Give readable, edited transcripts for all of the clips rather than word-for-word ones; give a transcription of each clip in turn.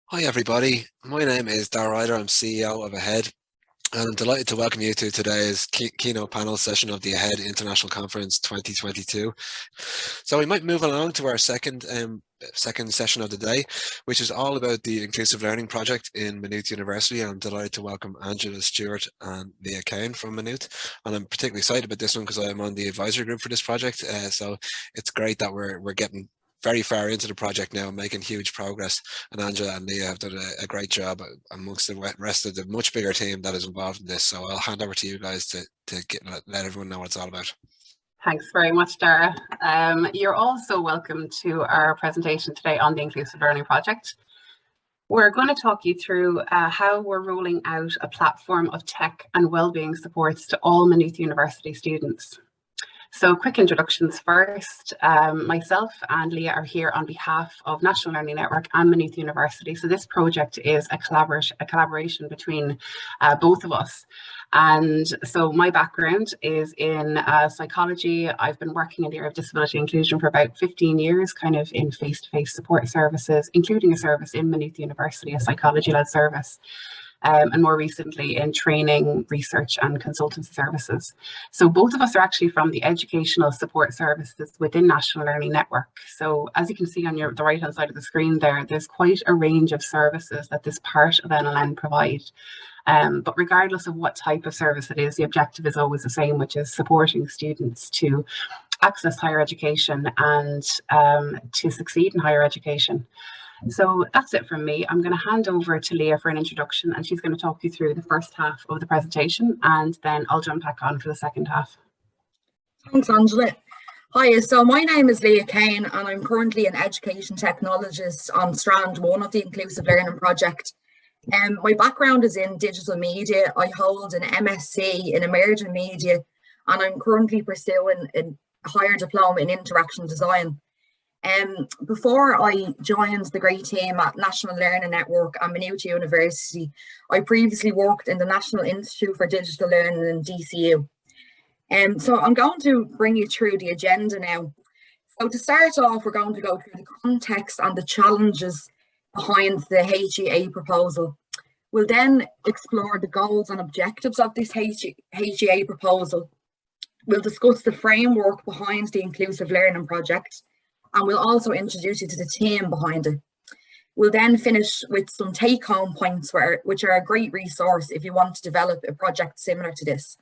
Hi everybody, my name is Darragh Ryder. I'm CEO of AHEAD, and I'm delighted to welcome you to today's keynote panel session of the AHEAD International Conference 2022. So we might move along to our second session of the day, which is all about the Inclusive Learning Project in Maynooth University. I'm delighted to welcome Angela, Stewart and Leah Kane from Maynooth, and I'm particularly excited about this one because I'm on the advisory group for this project. So it's great that we're getting very far into the project now, making huge progress, and Angela and Leah have done a great job amongst the rest of the much bigger team that is involved in this. So I'll hand over to you guys to let everyone know what it's all about. Thanks very much, Darragh. You're also welcome to our presentation today on the Inclusive Learning Project. We're going to talk you through how we're rolling out a platform of tech and wellbeing supports to all Maynooth University students. So quick introductions first. Myself and Leah are here on behalf of National Learning Network and Maynooth University. So this project is a collaboration between both of us. And so my background is in psychology. I've been working in the area of disability inclusion for about 15 years, kind of in face-to-face support services, including a service in Maynooth University, a psychology-led service. And more recently in training, research and consultancy services. So both of us are actually from the educational support services within National Learning Network. So as you can see on the right hand side of the screen there's quite a range of services that this part of NLN provide. But regardless of what type of service it is, the objective is always the same, which is supporting students to access higher education and to succeed in higher education. So that's it from me. I'm going to hand over to Leah for an introduction, and she's going to talk you through the first half of the presentation, and then I'll jump back on for the second half. Thanks, Angela. Hi, so my name is Leah Kane, and I'm currently an education technologist on Strand 1 of the Inclusive Learning Project. My background is in digital media. I hold an MSc in emerging media, and I'm currently pursuing a higher diploma in interaction design. Before I joined the great team at National Learning Network and Maynooth University, I previously worked in the National Institute for Digital Learning in DCU. So I'm going to bring you through the agenda now. So to start off, we're going to go through the context and the challenges behind the HEA proposal. We'll then explore the goals and objectives of this HEA proposal. We'll discuss the framework behind the Inclusive Learning Project, and we'll also introduce you to the team behind it. We'll then finish with some take-home points which are a great resource if you want to develop a project similar to this.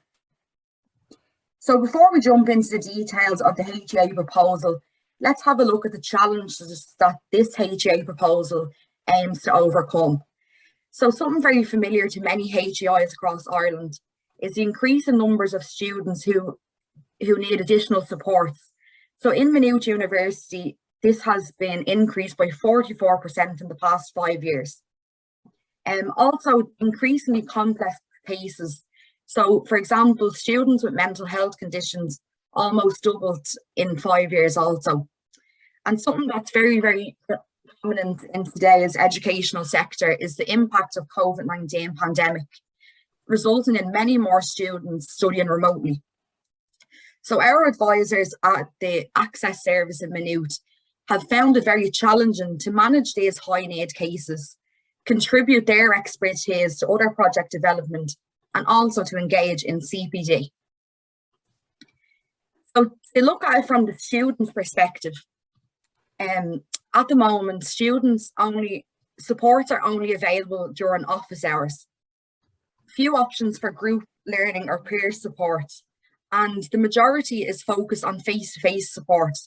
So before we jump into the details of the HEA proposal, let's have a look at the challenges that this HEA proposal aims to overcome. So something very familiar to many HEIs across Ireland is the increasing numbers of students who need additional supports. So in Maynooth University, this has been increased by 44% in the past 5 years. Also, increasingly complex cases. So, for example, students with mental health conditions almost doubled in 5 years also. And something that's very, very prominent in today's educational sector is the impact of COVID-19 pandemic, resulting in many more students studying remotely. So our advisors at the Access Service in Maynooth have found it very challenging to manage these high need cases, contribute their expertise to other project development, and also to engage in CPD. So to look at it from the student's perspective, at the moment, supports are only available during office hours. Few options for group learning or peer support, and the majority is focused on face-to-face support.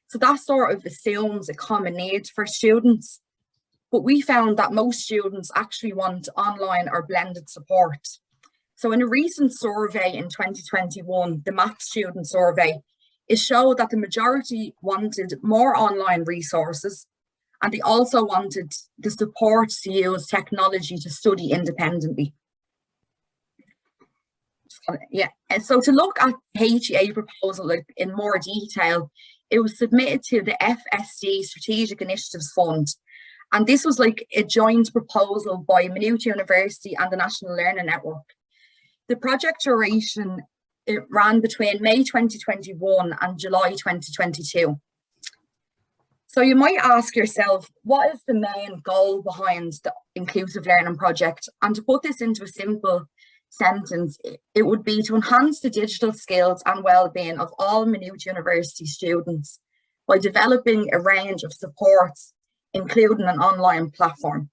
So that sort of assumes a common need for students. But we found that most students actually want online or blended support. So in a recent survey in 2021, the MAP student survey, it showed that the majority wanted more online resources, and they also wanted the support to use technology to study independently. Yeah, and so to look at the HEA proposal in more detail, it was submitted to the FSD Strategic Initiatives Fund. And this was like a joint proposal by Maynooth University and the National Learning Network. The project duration, it ran between May 2021 and July 2022. So you might ask yourself, what is the main goal behind the Inclusive Learning Project? And to put this into a simple sentence, it would be to enhance the digital skills and well-being of all Maynooth University students by developing a range of supports, including an online platform.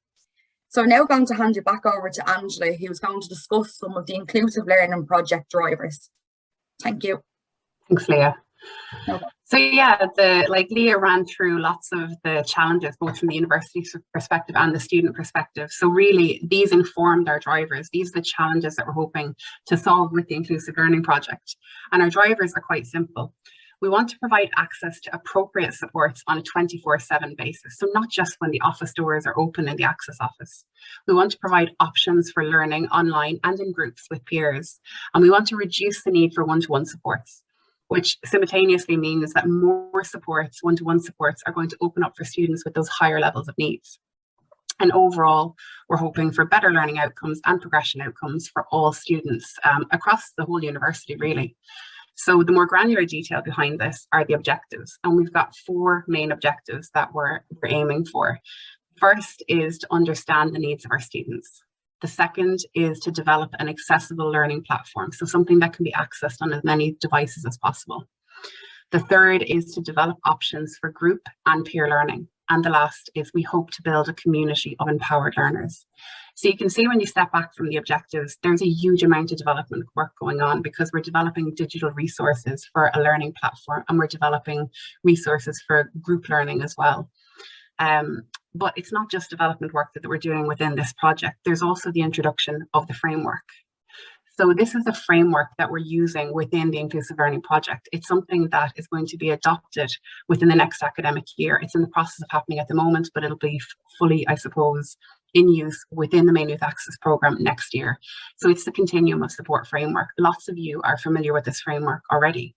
So I'm now going to hand you back over to Angela, who's going to discuss some of the Inclusive Learning Project drivers. Thank you. Thanks, Leah. Okay. So yeah, like Leah ran through lots of the challenges, both from the university perspective and the student perspective. So really, these informed our drivers. These are the challenges that we're hoping to solve with the Inclusive Learning Project. And our drivers are quite simple. We want to provide access to appropriate supports on a 24/7 basis. So not just when the office doors are open in the Access office. We want to provide options for learning online and in groups with peers. And we want to reduce the need for one-to-one supports, which simultaneously means that more supports, one-to-one supports, are going to open up for students with those higher levels of needs. And overall, we're hoping for better learning outcomes and progression outcomes for all students across the whole university, really. So the more granular detail behind this are the objectives. And we've got 4 main objectives that we're aiming for. First is to understand the needs of our students. The second is to develop an accessible learning platform, so something that can be accessed on as many devices as possible. The third is to develop options for group and peer learning. And the last is we hope to build a community of empowered learners. So you can see when you step back from the objectives, there's a huge amount of development work going on because we're developing digital resources for a learning platform and we're developing resources for group learning as well. But it's not just development work that we're doing within this project. There's also the introduction of the framework. So this is a framework that we're using within the Inclusive Learning Project. It's something that is going to be adopted within the next academic year. It's in the process of happening at the moment, but it'll be fully, I suppose, in use within the Maynooth Access programme next year. So it's the Continuum of Support framework. Lots of you are familiar with this framework already.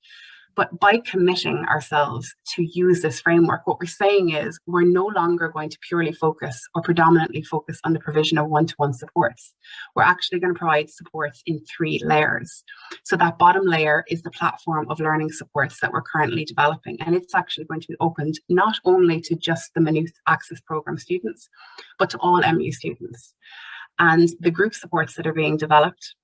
But by committing ourselves to use this framework, what we're saying is we're no longer going to purely focus or predominantly focus on the provision of one-to-one supports. We're actually going to provide supports in 3 layers. So that bottom layer is the platform of learning supports that we're currently developing. And it's actually going to be opened not only to just the Maynooth Access Programme students, but to all MU students. And the group supports that are being developed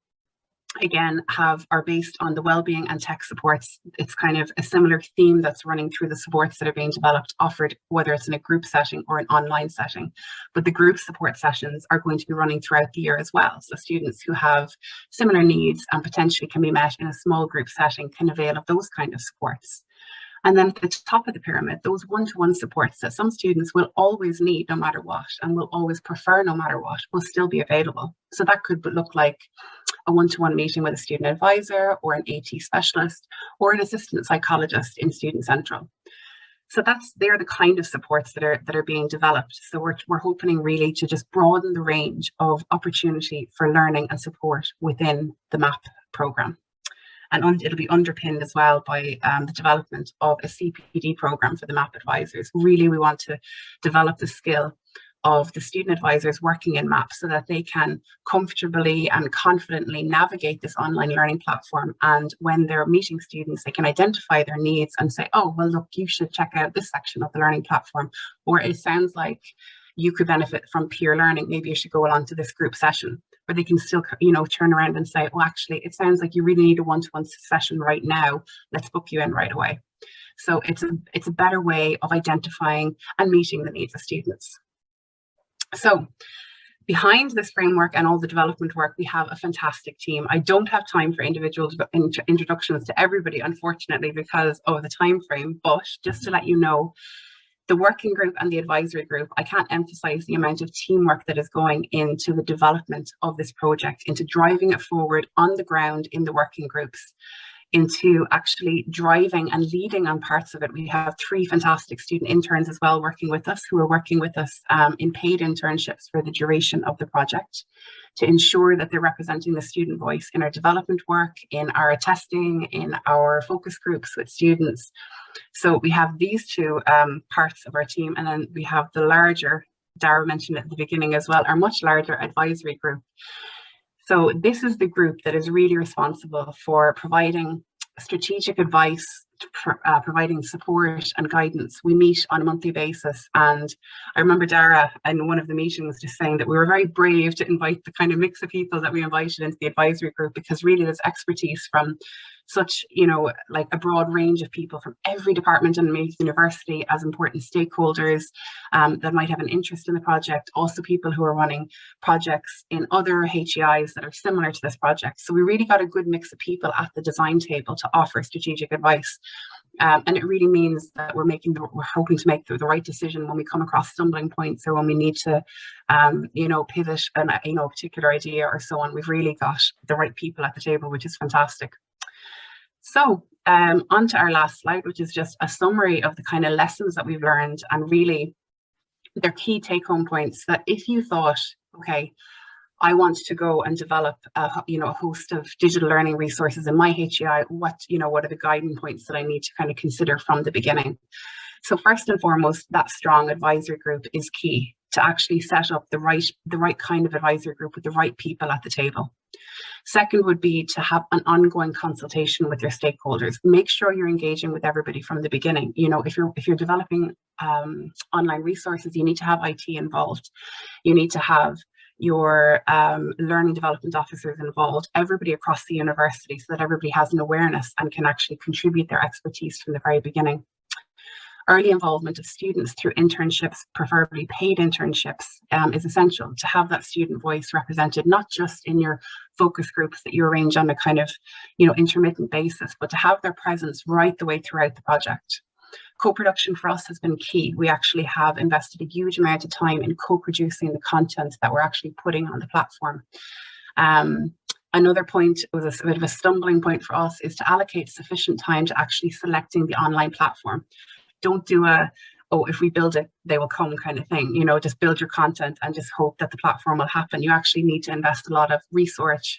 again are based on the wellbeing and tech supports. It's kind of a similar theme that's running through the supports that are being developed, offered whether it's in a group setting or an online setting. But the group support sessions are going to be running throughout the year as well. So students who have similar needs and potentially can be met in a small group setting can avail of those kind of supports. And then at the top of the pyramid, those one-to-one supports that some students will always need no matter what and will always prefer no matter what will still be available. So that could look like a one-to-one meeting with a student advisor or an AT specialist or an assistant psychologist in Student Central. So they're the kind of supports that are being developed. So we're hoping really to just broaden the range of opportunity for learning and support within the MAP programme. And it'll be underpinned as well by the development of a CPD programme for the MAP advisors. Really, we want to develop the skill of the student advisors working in MAP so that they can comfortably and confidently navigate this online learning platform. And when they're meeting students, they can identify their needs and say, oh, well, look, you should check out this section of the learning platform. Or it sounds like you could benefit from peer learning. Maybe you should go along to this group session. Or they can still, turn around and say, well, actually, it sounds like you really need a one-to-one session right now. Let's book you in right away. So it's a better way of identifying and meeting the needs of students. So behind this framework and all the development work, we have a fantastic team. I don't have time for individual introductions to everybody, unfortunately, because of the time frame. But just to let you know, the working group and the advisory group, I can't emphasize the amount of teamwork that is going into the development of this project, into driving it forward on the ground in the working groups, into actually driving and leading on parts of it. We have 3 fantastic student interns as well working with us, who are working with us in paid internships for the duration of the project, to ensure that they're representing the student voice in our development work, in our testing, in our focus groups with students. So we have these 2 parts of our team, and then we have the larger, Dara mentioned at the beginning as well, our much larger advisory group. So this is the group that is really responsible for providing strategic advice, providing support and guidance. We meet on a monthly basis, and I remember Dara in one of the meetings just saying that we were very brave to invite the kind of mix of people that we invited into the advisory group, because really there's expertise from such, you know, like a broad range of people from every department in the university as important stakeholders that might have an interest in the project, also people who are running projects in other HEIs that are similar to this project. So we really got a good mix of people at the design table to offer strategic advice. And it really means that we're hoping to make the right decision when we come across stumbling points, or when we need to, you know, pivot a particular idea or so on. We've really got the right people at the table, which is fantastic. So on to our last slide, which is just a summary of the kind of lessons that we've learned, and really they're key take-home points that if you thought, okay, I want to go and develop a host of digital learning resources in my HEI, what are the guiding points that I need to kind of consider from the beginning? So first and foremost, that strong advisory group is key to actually set up the right kind of advisory group with the right people at the table. Second would be to have an ongoing consultation with your stakeholders. Make sure you're engaging with everybody from the beginning. You know, if you're developing online resources, you need to have IT involved. You need to have your learning development officers involved, everybody across the university, so that everybody has an awareness and can actually contribute their expertise from the very beginning. Early involvement of students through internships, preferably paid internships, is essential to have that student voice represented, not just in your focus groups that you arrange on a kind of, you know, intermittent basis, but to have their presence right the way throughout the project. Co-production for us has been key. We actually have invested a huge amount of time in co-producing the content that we're actually putting on the platform. Another point, was a bit of a stumbling point for us, is to allocate sufficient time to actually selecting the online platform. Don't do if we build it, they will come kind of thing. You know, just build your content and just hope that the platform will happen. You actually need to invest a lot of research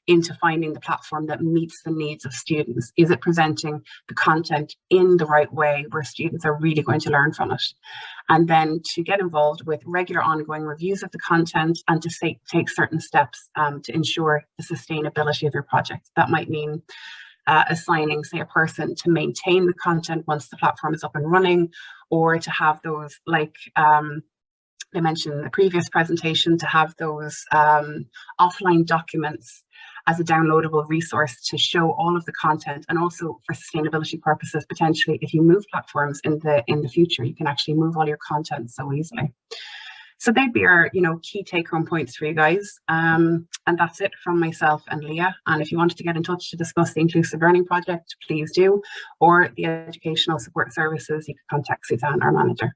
into finding the platform that meets the needs of students. Is it presenting the content in the right way where students are really going to learn from it? And then to get involved with regular ongoing reviews of the content, and to take certain steps to ensure the sustainability of your project. That might mean assigning, say, a person to maintain the content once the platform is up and running, or to have those, like I mentioned in the previous presentation, to have those offline documents as a downloadable resource to show all of the content, and also for sustainability purposes, potentially if you move platforms in the future, you can actually move all your content so easily. So they'd be our, you know, key take-home points for you guys. And that's it from myself and Leah. And if you wanted to get in touch to discuss the Inclusive Learning Project, please do, or the Educational Support Services, you can contact Suzanne, our manager.